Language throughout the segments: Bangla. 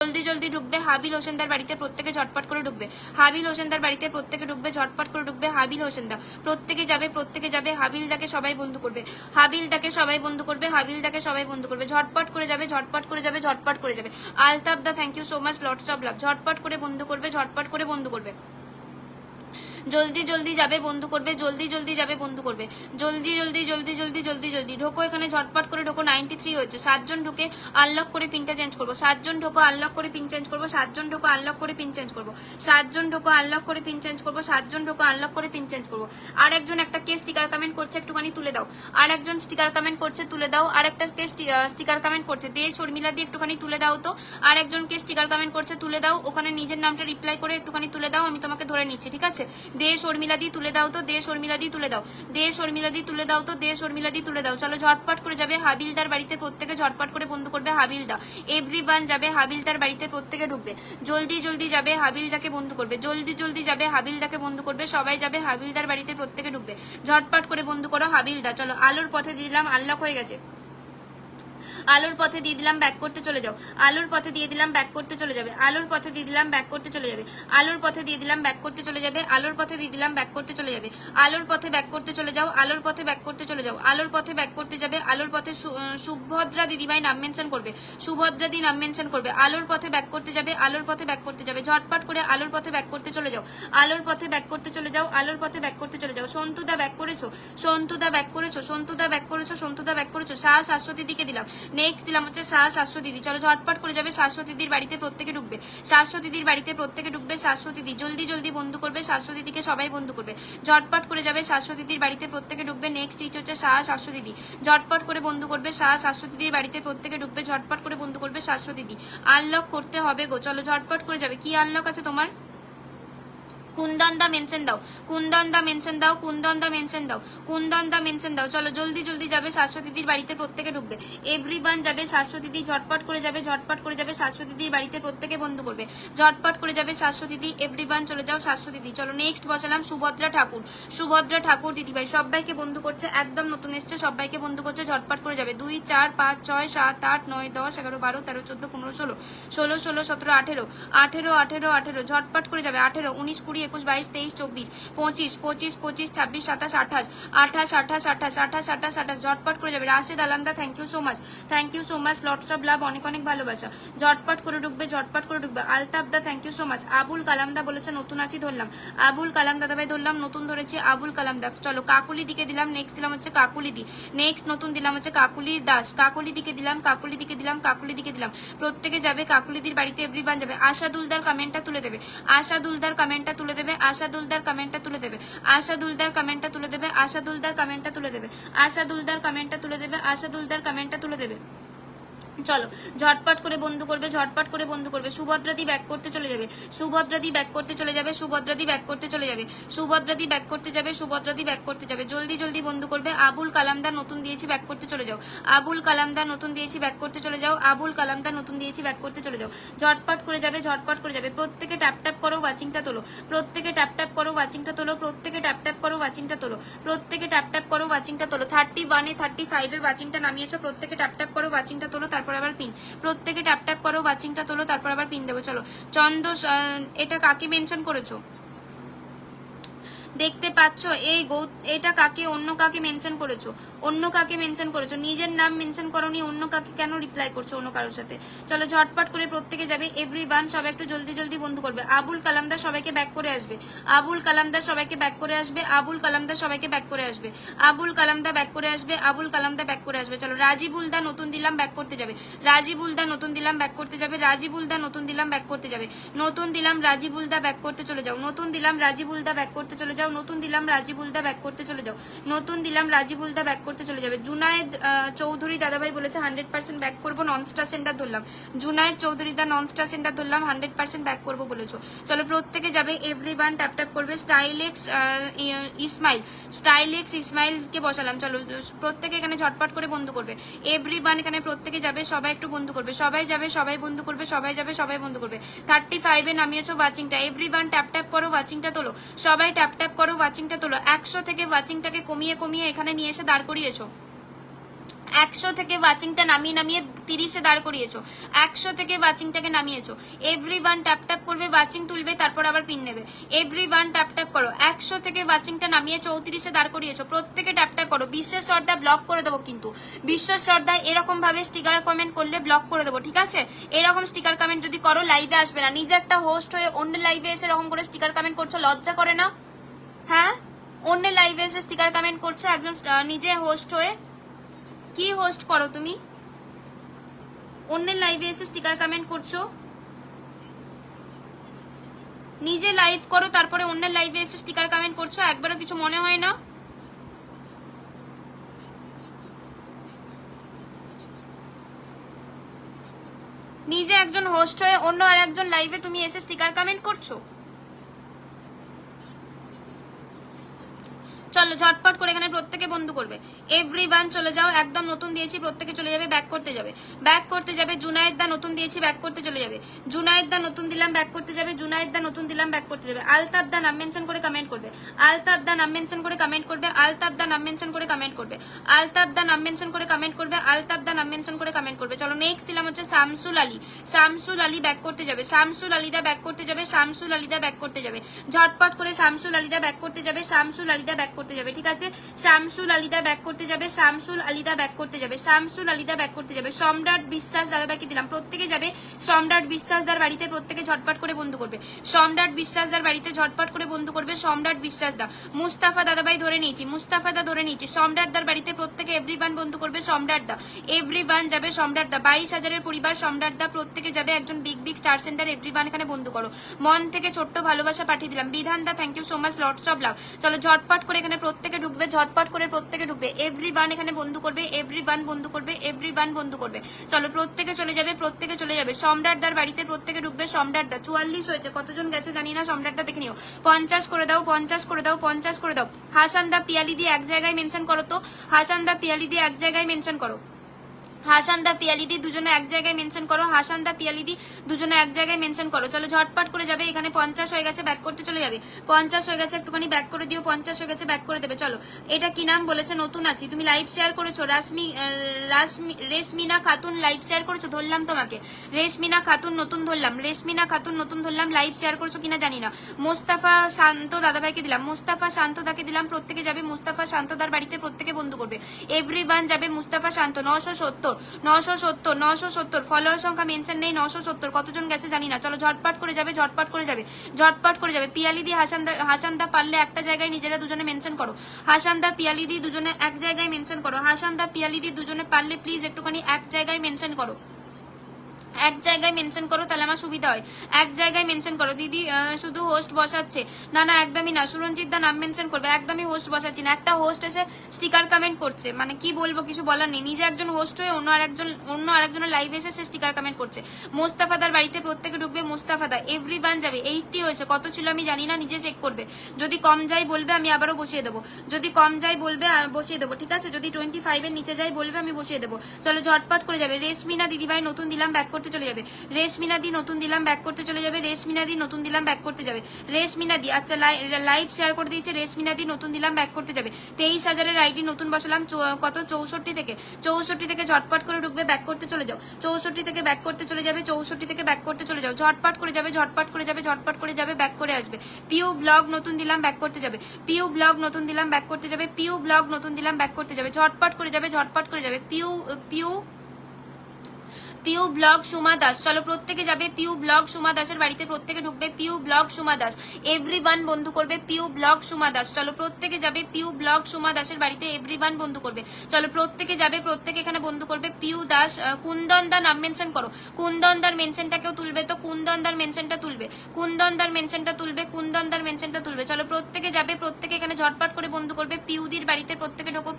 জলদি জলদি ঢুকবে হাবিল হোসেনদার বাড়িতে, প্রত্যেকে ঝটপট করে ঢুকবে। হাবিল হোসেনদার বাড়িতে প্রত্যেকে ঢুকবে, ঝটপট করে ঢুকবে। হাবিল হোসেনদা প্রত্যেকে যাবে, প্রত্যেকে যাবে। হাবিলদাকে সবাই বন্ধ করবে, হাবিলদাকে সবাই বন্ধ করবে, হাবিলদাকে সবাই বন্ধ করবে। ঝটপট করে যাবে, ঝটপট করে যাবে, ঝটপট করে যাবে। আলতাফ দা thank you so much, lots of love. ঝটপট করে বন্ধ করবে, ঝটপট করে বন্ধ করবে। জলদি জলদি যাবে, বন্ধু করবে। জলদি জলদি যাবে, বন্ধু করবে। জলদি জলদি জলদি জলদি জলদি জলদি ঢোকো, এখানে ঝটপট করে ঢোকো। 93 হয়েছে, 7 জন ঢুকে আনলক করে পিনটা চেঞ্জ করবো। 7 জন ঢোকো, আনলক করে পিন চেঞ্জ করবো। 7 জন ঢোকো, আনলক করে পিন চেঞ্জ করবো। 7 জন ঢোকো, আনলক করে পিন চেঞ্জ করবো। 7 জন ঢোকো, আনলক করে পিন চেঞ্জ করবো। আর একজন একটা কে স্টিকার কমেন্ট করছে, একটুখানি তুলে দাও। আর একজন স্টিকার কমেন্ট করছে, তুলে দাও। আর একটা কে স্টিকার কমেন্ট করছে, দে শর্মিলা দিয়ে একটুখানি তুলে দাও তো। আর একজনকে স্টিকার কমেন্ট করছে, তুলে দাও। ওখানে নিজের নামটা রিপ্লাই করে একটুখানি তুলে দাও, আমি তোমাকে ধরে নিচ্ছি, ঠিক আছে? দে শর্মিলা দিয়ে তুলে দাও তো, দে শর্মিলা দিয়ে তুলে দাও, দে শর্মিলা দিয়ে তুলে দাও তো, দে শর্মিলা দিয়ে তুলে দাও। চলো ঝটপট করে যাবে হাবিলদার বাড়িতে, প্রত্যেকে ঝটপট করে বন্ধ করবে। হাবিলদা এভরিওয়ান যাবে হাবিলদার বাড়িতে, প্রত্যেকে ঢুকবে। জলদি জলদি যাবে, হাবিলদাকে বন্ধ করবে। জলদি জলদি যাবে, হাবিলদাকে বন্ধ করবে। সবাই যাবে হাবিলদার বাড়িতে, প্রত্যেকে ঢুকবে। ঝটপট করে বন্ধ করো হাবিলদা। চলো আলোর পথে দিলাম, আনলক হয়ে গেছে। আলোর পথে দিয়ে দিলাম, ব্যাক করতে চলে যাও। আলোর পথে দিয়ে দিলাম, ব্যাক করতে চলে যাবে। আলোর পথে দিয়ে দিলাম, ব্যাক করতে চলে যাবে। আলোর পথে দিয়ে দিলাম, ব্যাক করতে চলে যাবে। আলোর পথে দিয়ে দিলাম, ব্যাক করতে চলে যাবে। আলোর পথে ব্যাক করতে চলে যাও। আলোর পথে ব্যাক করতে চলে যাও। আলোর পথে ব্যাক করতে যাবে। আলোর পথে সুভদ্রা দিদিভাই নাম মেনশন করবে, সুভদ্রা দি নাম মেনশন করবে। আলোর পথে ব্যাক করতে যাবে, আলোর পথে ব্যাক করতে যাবে। ঝটপট করে আলোর পথে ব্যাক করতে চলে যাও। আলোর পথে ব্যাক করতে চলে যাও। আলোর পথে ব্যাক করতে চলে যাও। সন্তুদা ব্যাক করেছো, সন্তুদা ব্যাক করেছো, সন্তুদা ব্যাক করেছো, সন্তুদা ব্যাক করেছো। শাশ্বতী দিকে দিলাম, নেক্সট দিলাম হচ্ছে শাশ্বতী দি। চলো ঝটপট করে যাবে, শাশ্বতী দিদির বাড়িতে প্রত্যেকে ঢুকবে। শাশ্বতী দিদির বাড়িতে প্রত্যেকে ঢুকবে। শাশ্বতী দি জলদি জলদি বন্ধ করবে, শাশ্বতী দিকে সবাই বন্ধ করবে। ঝটপট করে যাবে, শাশ্বতী দিদির বাড়িতে প্রত্যেকে ঢুকবে। নেক্সট দিচ্ছে হচ্ছে শাশ্বতী দি, ঝটপট করে বন্ধ করবে। শাশ্বতী দিদির বাড়িতে প্রত্যেকে ঢুকবে, ঝটপট করে বন্ধ করবে। শাশ্বতী দি আনলক করতে হবে গো, চলো ঝটপট করে যাবে। কি আনলক আছে তোমার? কুন্দন দা মেনশন দাও, কুন্দন দা মেনশন দাও, কুন্দন দা মেনশন দাও, কুন্দন দা মেনশন দাও। চলো জলদি জলদি যাবে, শাশ্বতীদির বাড়িতে প্রত্যেকে ঢুকবে। এভরিওয়ান যাবে, শাশ্বতীদি ঝটপট করে যাবে, ঝটপট করে যাবে। শাশ্বতীদির বাড়িতে প্রত্যেকে বন্ধ করবে। ঝটপট করে যাবে শাশ্বতীদি, এভরিওয়ান চলে যাও শাশ্বতীদি। চলো নেক্সট বসালাম সুভদ্রা ঠাকুর, সুভদ্রা ঠাকুর দিদিভাই সবাইকে বন্ধ করছে, একদম নতুন এসছে, সবাইকে বন্ধ করছে। ঝটপট করে যাবে। 2 4 5 6 7 8 9 10 11 12 13 14 15 16 16 16 17 18 18 18 18 ঝটপট করে যাবে। 18 19 20 21 22 23 24 25 25 25 26 27 28 28 28 28 28 28 28 ঝটপট করে যাবে। রাশেদ আলামদা thank you so much, thank you so much, lots of love, অনেক অনেক ভালোবাসা। ঝটপট করে ঢুকবে, ঝটপট করে ঢুকবে। আলতাফ দা thank you so much. Abul কালামদা বলেছে নতুন আছি, ধরলাম। আবুল কালাম দাদা ভাই ধরলাম, নতুন ধরেছি আবুল কালাম দা। চলো কাকুলি দিকে দিলাম, নেক্সট দিলাম হচ্ছে কাকুলি দি। নেক্সট নতুন দিলাম হচ্ছে কাকুলি দাস। কাকুলি দিকে দিলাম, কাকুলি দিকে দিলাম, কাকুলি দিকে দিলাম। প্রত্যেকে যাবে কাকুলিদির বাড়িতে, এভরিওয়ান যাবে। আশাদুলদার কমেন্টটা তুলে দেবে, আশাদুলদার কমেন্টটা তুলে দেবে, আশাদুলদার কমেন্টটা তুলে দেবে, আশাদুলদার কমেন্টটা তুলে দেবে, আশাদুলদার কমেন্টটা তুলে দেবে, আশাদুলদার কমেন্টটা তুলে দেবে, আশাদুলদার কমেন্টটা তুলে দেবে। চলো ঝটপট করে বন্ধ করবে, ঝটপট করে বন্ধ করবে। সুভদ্রাদি ব্যাক করতে চলে যাবে, সুভদ্রাদি ব্যাক করতে চলে যাবে, সুভদ্রাদি ব্যাক করতে চলে যাবে, সুভদ্রাদি ব্যাক করতে যাবে, সুভদ্রাদি ব্যাক করতে যাবে। জলদি জলদি বন্ধ করবে। আবুল কালামদার নতুন দিয়েছি, ব্যাক করতে চলে যাও। আবুল কালামদার নতুন দিয়েছি, ব্যাক করতে চলে যাও। আবুল কালামদার নতুন দিয়েছি, ব্যাক করতে চলে যাও। ঝটপট করে যাবে, ঝটপট করে যাবে। প্রত্যেকে ট্যাপ ট্যাপ করো, ওয়াচিংটা তোলো। প্রত্যেকে ট্যাপ ট্যাপ করো, ওয়াচিংটা তোলো। প্রত্যেকে ট্যাপ ট্যাপ করো, ওয়াচিংটা তোলো। প্রত্যেকে ট্যাপ ট্যাপ করো, ওয়াচিংটা তোলো। 31 35 ওয়াচিংটা নামিয়েছো, প্রত্যেকে ট্যাপ ট্যাপ করো, ওয়াচিংটা তোলো। তারপর আবার পিন, প্রত্যেকে ট্যাপ ট্যাপ করো, ওয়াচিংটা তোলো। তারপর আবার পিন দেবো। চলো চন্দ, এটা কাকে মেনশন করেছো দেখতে পাচ্ছ? এই এটা কাকে, অন্য কাকে মেনশন করেছো? অন্য কাকে মেনশন করেছো? নিজের নাম মেনশন করোনি, অন্য কাকে কেন রিপ্লাই করছো অন্য কারোর সাথে? চলো ঝটপট করে প্রত্যেকে যাবে, এভরিওয়ান সবাই একটু জলদি জলদি বন্ধ করবে। আবুল কালামদার সবাইকে ব্যাক করে আসবে, আবুল কালামদার সবাইকে ব্যাক করে আসবে, আবুল কালামদার সবাইকে ব্যাক করে আসবে, আবুল কালামদা ব্যাক করে আসবে, আবুল কালামদা ব্যাক করে আসবে। চলো রাজিবুল দা নতুন দিলাম, ব্যাক করতে যাবে। রাজিবুল দা নতুন দিলাম, ব্যাক করতে যাবে। রাজিবুল দা নতুন দিলাম, ব্যাক করতে যাবে। নতুন দিলাম রাজিবুল দা, ব্যাক করতে চলে যাও। নতুন দিলাম রাজিবুল দা, ব্যাক করতে চলে যাও। নতুন দিলাম রাজিবুল দা, ব্যাক করতে চলে যাও। নতুন দিলাম রাজিবুল দা, ব্যাক করতে চলে যাবে। জুনায়েদ চৌধুরী দাদাভাই বলেছে 100% ব্যাক করবো, নন স্টার সেন্টার ধরলাম। জুনায়েদ চৌধুরী দা নন স্টার সেন্টার ধরলাম, 100% ব্যাক করবো বলেছো। চলো প্রত্যেকে যাবে, এভরিওয়ান ট্যাপ ট্যাপ করবে। স্টাইলেক্স ইসমাইল, স্টাইলেক্স ইসমাইলকে বসালাম। চলো প্রত্যেকে এখানে ঝটপট করে বন্ধ করবে। এভরিওয়ান এখানে প্রত্যেকে যাবে, সবাই একটু বন্ধ করবে। সবাই যাবে, সবাই বন্ধ করবে, সবাই যাবে, সবাই বন্ধ করবে। 35 নামিয়েছো ওয়াচিংটা, এভরিওয়ান ট্যাপ ট্যাপ করো, ওয়াচিংটা তোলো। সবাই ট্যাপ ট্যাপ করো, ওয়াচিংটা তোলো। 100 থেকে ওয়াচিংটাকে কমিয়ে কমিয়ে এখানে নিয়ে এসে দাঁড় করিয়েছো। 100 থেকে ওয়াচিংটা নামিয়ে নামিয়ে 30-এ দাঁড় করিয়েছো, 100 থেকে ওয়াচিংটাকে নামিয়েছো। এভরিওয়ান ট্যাপ ট্যাপ করবে, ওয়াচিং তুলবে, তারপর আবার পিন নেবে। এভরিওয়ান ট্যাপ ট্যাপ করো। 100 থেকে ওয়াচিংটা নামিয়ে 34-এ দাঁড় করিয়েছো, প্রত্যেকে ট্যাপ ট্যাপ করো। বিশ্বের সর্দা ব্লক করে দেবো কিন্তু, বিশ্বের সর্দা এরকম ভাবে স্টিকার কমেন্ট করলে ব্লক করে দেবো, ঠিক আছে? এরকম স্টিকার কমেন্ট যদি করো লাইভে আসবে না। নিজে একটা হোস্ট হয়ে অন্য লাইভে এসে এরকম করে স্টিকার কমেন্ট করছো, লজ্জা করে না? হ্যাঁ, অন্য লাইভে এসে স্টিকার কমেন্ট করছো একজন নিজে হোস্ট হয়ে। কি হোস্ট করো তুমি? অন্যের লাইভে এসে স্টিকার কমেন্ট করছো, নিজে লাইভ করো তারপরে অন্যের লাইভে এসে স্টিকার কমেন্ট করছো, একবারও কিছু মনে হয় না? নিজে একজন হোস্ট হয়ে অন্য আর একজন লাইভে তুমি এসে স্টিকার কমেন্ট করছো। চলো ঝটপট করে এখানে প্রত্যেকে বন্ধু করবে। এভরিওয়ান চলে যাও, একদম নতুন দিয়েছি প্রত্যেকে চলে যাবে, ব্যাক করতে যাবে, ব্যাক করতে যাবে। জুনায়েদ দা নতুন দিয়েছি, ব্যাক করতে চলে যাবে। জুনায়েদ দা নতুন দিলাম, ব্যাক করতে যাবে। জুনায়েদ দা নতুন দিলাম, ব্যাক করতে যাবে। আলতাফ দা নাম মেনশন করে কমেন্ট করবে, আলতাফ দা নাম মেনশন করে কমেন্ট করবে, আলতাফ দা নাম মেনশন করে কমেন্ট করবে, আলতাফ দা নাম মেনশন করে কমেন্ট করবে, আলতাফ দা নাম মেনশন করে কমেন্ট করবে। চলো নেক্সট দিলাম হচ্ছে শামসুল আলী, শামসুল আলী ব্যাক করতে যাবে, শামসুল আলী দা ব্যাক করতে যাবে, শামসুল আলী দা ব্যাক করতে যাবে। ঝটপট করে শামসুল আলী দা ব্যাক করতে যাবে, শামসুল আলী দা ব্যাক করতে যাবে, ঠিক আছে? শামসুল আলিদা ব্যাক করতে যাবে, শামসুল আলিদা ব্যাক করতে যাবে, শামসুল আলিদা ব্যাক করতে যাবে। সম্রাট বিশ্বাস দাদাভাইকে দিলাম, প্রত্যেকে যাবে সম্রাট বিশ্বাসদার বাড়িতে, প্রত্যেকে ঝটপট করে বন্ধু করবে। সম্রাট বিশ্বাসদার বাড়িতে ঝটপট করে বন্ধু করবে, সম্রাট বিশ্বাস দা। মুস্তাফা দাদাভাই ধরে নিয়েছি, মুস্তাফা দা ধরে নিয়েছি। সম্রাট দার বাড়িতে প্রত্যেকে এভরিওয়ান বন্ধু করবে, সম্রাট দা। এভরিওয়ান যাবে সম্রাট দা। 22,000-এর পরিবার সম্রাট দা, প্রত্যেকে যাবে একজন big big star centre. Everyone এখানে বন্ধু করো, মন থেকে ছোট্ট ভালোবাসা পাঠিয়ে দিলাম। বিধান দা thank you so much, lots of love. চলো ঝটপট করে এখানে প্রত্যেকে ঢুকবে, ঝটপট করে প্রত্যেকে ঢুকবে। এভরিওয়ান এখানে বন্ধু করবে, এভরিওয়ান বন্ধু করবে, এভরিওয়ান বন্ধু করবে। চলো প্রত্যেকে চলে যাবে, প্রত্যেকে চলে যাবে। সম্রাটদার বাড়িতে প্রত্যেকে ঢুকবে, সম্রাটদা। 44 হয়েছে, কতজন গেছে জানি না, সম্রাটদা দেখে নিও। 50 করে দাও, 50 করে দাও, 50 করে দাও। হাসান দা পিয়ালি দিয়ে এক জায়গায় মেনশন করো তো, হাসান দা পিয়ালি দিয়ে এক জায়গায় মেনশন করো, হাসান দা পিয়ালিদি দুজনে এক জায়গায় মেনশন করো, হাসান দা পিয়ালিদি দুজনে এক জায়গায় মেনশন করো। চলো ঝটপট করে যাবে, এখানে 50 হয়ে গেছে, ব্যাক করতে চলে যাবে। 50 হয়ে গেছে, একটুখানি ব্যাক করে দিও। 50 হয়ে গেছে, ব্যাক করে দেবে। চলো এটা কি নাম বলেছে, নতুন আছি। তুমি লাইভ শেয়ার করেছো, রেশমিনা খাতুন লাইভ শেয়ার করেছো, ধরলাম তোমাকে। রেশমিনা খাতুন নতুন ধরলাম, রেশমিনা খাতুন নতুন ধরলাম। লাইভ শেয়ার করেছো কিনা জানি না। মোস্তাফা শান্ত দাদাভাইকে দিলাম, মোস্তাফা শান্ত দাকে দিলাম, প্রত্যেকে যাবে মুস্তাফা শান্তদার বাড়িতে, প্রত্যেকে বন্ধু করবে। এভরিওয়ান যাবে মুস্তাফা শান্ত। 970 ফলোয়ার সংখ্যা মেনশন নেই, 970 কতজন গেছে জানি না। চলো ঝটপট করে যাবে, ঝটপট করে যাবে, ঝটপট করে যাবে। পিয়ালিদি হাসানদা পারলে একটা জায়গায় নিজেরা দুজনে মেনশন করো, হাসানদা পিয়ালিদি দুজনে এক জায়গায় মেনশন করো, হাসানদা পিয়ালিদি দুজনে পারলে প্লিজ একটুখানি এক জায়গায় মেনশন করো, এক জায়গায় মেনশন করো, তাহলে আমার সুবিধা হয়। এক জায়গায় মেনশন করো। দিদি শুধু হোস্ট বসাচ্ছে, না না একদমই না। সুরঞ্জিত দা নাম মেনশন করবে, একদমই হোস্ট বসাচ্ছি না। একটা হোস্ট এসে স্টিকার কমেন্ট করছে, মানে কি বলবো, কিছু বলার নেই। নিজে একজন হোস্ট হয়ে অন্য আরেকজনের লাইভ এসে সে স্টিকার কমেন্ট করছে। মোস্তাফাদার বাড়িতে প্রত্যেকে ঢুকবে, মোস্তাফাদা। এভরিওয়ান যাবে। 80 হয়েছে, কত ছিল আমি জানি না, নিজে চেক করবে। যদি কম যায় বলবে, আমি আবারও বসিয়ে দেবো। যদি কম যায় বলবে, বসিয়ে দেবো, ঠিক আছে? যদি 25-এর নিচে যায় বলবে, আমি বসিয়ে দেবো। চলো ঝটপট করে যাবে। রেশমিনা দিদিভাই নতুন দিলাম, ব্যাক করতে চলে যাবে। রেশমিনা দি নতুন দিলাম, ব্যাক করতে চলে যাবে। রেশমিনা দি নতুন দিলাম, ব্যাক করতে যাবে। রেশমিনা দি, আচ্ছা লাইভ শেয়ার করে দিয়েছে। রেশমিনা দি নতুন দিলাম, ব্যাক করতে যাবে। 23,000-এর আইডি নতুন বসালাম, কত 64 থেকে ঝটপট করে ঢুকবে, ব্যাক করতে চলে যাও। 64 থেকে ব্যাক করতে চলে যাবে, 64 থেকে ব্যাক করতে চলে যাও। ঝটপট করে যাবে, ঝটপট করে যাবে, ঝটপট করে যাবে, ব্যাক করে আসবে। পিউ ব্লগ নতুন দিলাম, ব্যাক করতে যাবে। পিউ ব্লগ নতুন দিলাম, ব্যাক করতে যাবে। পিউ ব্লগ নতুন দিলাম, ব্যাক করতে যাবে। ঝটপট করে যাবে, ঝটপট করে যাবে। পিউ ব্লগ সুমা দাস, চলো প্রত্যেকে যাবে। পিউ ব্লগ সুমা দাসের বাড়িতে প্রত্যেকে ঢুকবে, পিউ ব্লগ সুমা দাস। এভরিওয়ান বন্ধু করবে, পিউ ব্লগ সুমা দাস। চলো প্রত্যেকে যাবে, পিউ ব্লগ সুমা দাসের বাড়িতে এভরিওয়ান বন্ধু করবে। চলো প্রত্যেকে যাবে, প্রত্যেকে এখানে বন্ধু করবে। পিউ দাস, কুন্দন দা নাম মেনশন করো। কুন্দন দার মেনশনটাকেও তুলবে তো, কুন্দন দার মেনশনটা তুলবে, কুন্দন দার মেনশনটা তুলবে, কুন্দন দার মেনশনটা তুলবে। চলো প্রত্যেকে যাবে, প্রত্যেকে এখানে ঝটপট করে বন্ধু করবে। পিউদির বাড়িতে প্রত্যেকে ঢোকো,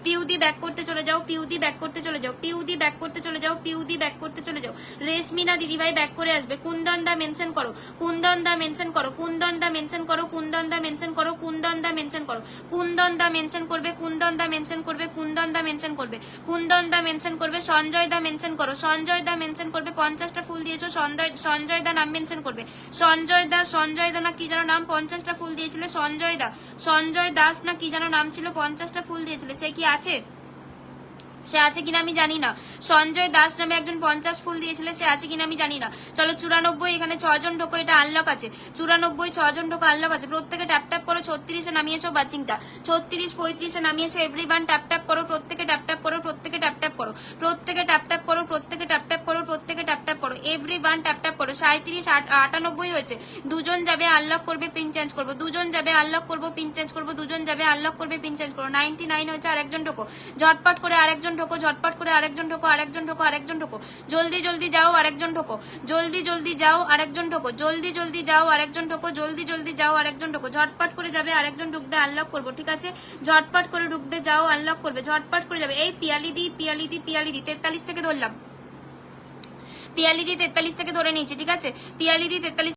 পিউদি ব্যাক করতে চলে যাও, পিউদি ব্যাক করতে চলে যাও, পিউদি ব্যাক করতে চলে যাও, পিউদি ব্যাক করতে চলে যাও। রেশমিনা দিদিভাই ব্যাক করে আসবে। কুন্দন দা মেনশন করো, কুন্দন দা মেনশন করো, কুন্দন দা মেনশন করো, কুন্দন দা মেনশন করো, কুন্দন দা মেনশন করো, কুন্দন দা মেনশন করবে, কুন্দন দা মেনশন করবে, কুন্দন দা মেনশন করবে, কুন্দন দা মেনশন করবে। সঞ্জয় দা মেনশন করো, সঞ্জয় দা মেনশন করবে। 50টা ফুল দিয়েছো, সঞ্জয় দা নাম মেনশন করবে। সঞ্জয় দা না কি যেন নাম, 50টা ফুল দিয়েছিল সঞ্জয় দা, সঞ্জয় দাস না কি যেন নাম ছিল, 50টা ফুল দিয়েছিল। সে কি আছে? সে আছে কিনা আমি জানি না। সঞ্জয় দাস নামে একজন 50 ফুল দিয়েছিল, সে আছে কিনা আমি জানি না। চলো 94, এখানে 6 জন ঢোকো, এটা আনলক আছে। 94 6 জন ঢোকো, আনলক আছে। প্রত্যেকে ট্যাপ ট্যাপ করো। 36-এ নামিয়েছো বাচিংটা, 36 35-এ নামিয়েছো। এভরিওয়ান ট্যাপ ট্যাপ করো, প্রত্যেকে ট্যাপ ট্যাপ করো, প্রত্যেকে ট্যাপ ট্যাপ করো, প্রত্যেকে ট্যাপ ট্যাপ করো, প্রত্যেকে ট্যাপ ট্যাপ করো, প্রত্যেকে ট্যাপ ট্যাপ করো। এভরিওয়ান ট্যাপ ট্যাপ করো। 37 98 হয়েছে। দুজন যাবে আনলক করবে, পিন চেঞ্জ করবো। দুজন যাবে আনলক করবো, পিন চেঞ্জ করবো। দুজন যাবে আনলক করবে, পিন চেঞ্জ করবো। 99 হয়েছে, আরেকজন ঢোকো। ঝটপট করে আরেকজন ঢোকো, ঝটপট করে আরেকজন ঢোকো, আরেকজন ঢোকো, আরেকজন ঢোকো। জলদি জলদি যাও, আরেকজন ঢোকো। জলদি জলদি যাও, আরেকজন ঢোকো। জলদি জলদি যাও, আরেকজন ঢোকো। জলদি জলদি যাও, আরেকজন ঢোকো। ঝটপট করে যাবে, আরেকজন ঢুকবে, আনলক করবো, ঠিক আছে? ঝটপট করে ঢুকবে, যাও, আনলক করবে, ঝটপট করে যাবে। এই পিয়ালিদি 43 থেকে ধরলাম। পিয়ালিদি 43 থেকে ধরে নিয়েছি, ঠিক আছে? পিয়ালিদি 43